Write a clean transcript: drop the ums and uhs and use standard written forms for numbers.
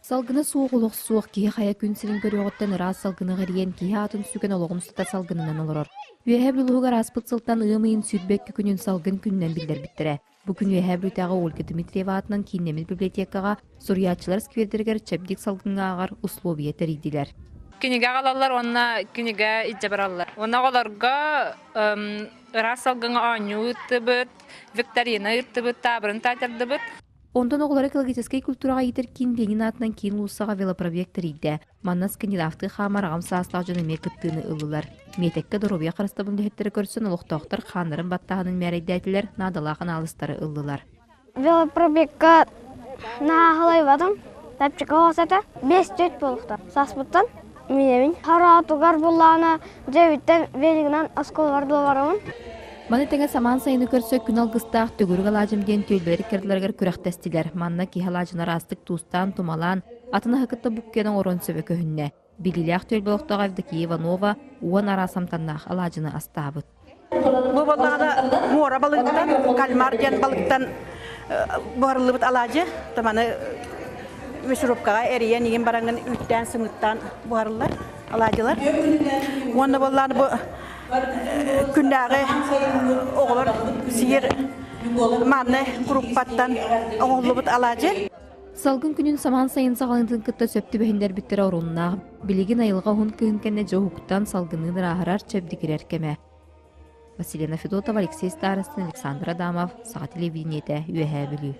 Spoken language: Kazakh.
Салгыны суық олық суық кие қая күн сирин көріғыттан ырас салгыны ғариен кие атын сүген олығын сұта салгынынан олырыр. Үйәһә білуғығар аспыт сылтан ұйымайын сүйтбеккі күнін салгын күннен білдер біттірі. Бүкін үйәһә білутағы Ольга Дмитриева атынан кейінеміл библиотекаға сурьячылар сквердергер чәбдік салгынға ағар условия тәрейділер. Күніге қалалар, онна күніге иджабаралар. Онна оларға ырас салгынға аню үтті бұд, викторина үтті бұд, табырын татырды бұд. Ондан оғылары экологический культураға етер кейін Ленин атынан кейін лұсаға велопроектор еді. Манна скандинавты қамар ағамса аслақ жаны мекіттіні ұлылар. Метекке дұробия қарыстабын дәхеттері көрсін ұлықтақтар қанырын баттағының мәрейді әтілер надалақын алыстары ұлылар. Велопробегка нағылай бадым, тәпчікі оғасата 5-4 болуқта. Саспыттан менемін. Харатуғар болағына жәвіттен велігінен асколғарды барамын. Маны тәңе саман сайыны көрсө күн алғыстақ төгіргі алажым ден төйлері керділергер күрәқтәстілер. Манна кейхалажынар астық туыстан, тумалан, атына хықытты бұккенің орын сөбі көхінне. Билилях төйлбіліқтіға Евдокия Иванова уан арасамтаннақ алажыны астабыт. Бұл болағада мора балықтан, кальмар ден балықтан барылыбыт алажы. Таманы мүшірупкаға әрия неген бараңын үттен, сыңыттан барылар алажылар. Оны болағаны бұл күндәге оғылар сиер манны құруппаттан оғылыбыт алажы. Салгын күнін саман сайын сағалындың күтті сөпті бәхіндер біттір орынна. Білеген айылға hun күйінкенне жоғуқтан салгынын рағырар чәбдікер әркеме. Василина Федотова, Алексей Старостин, Александр Адамов, Саға телевидениеті, үйәһә білу.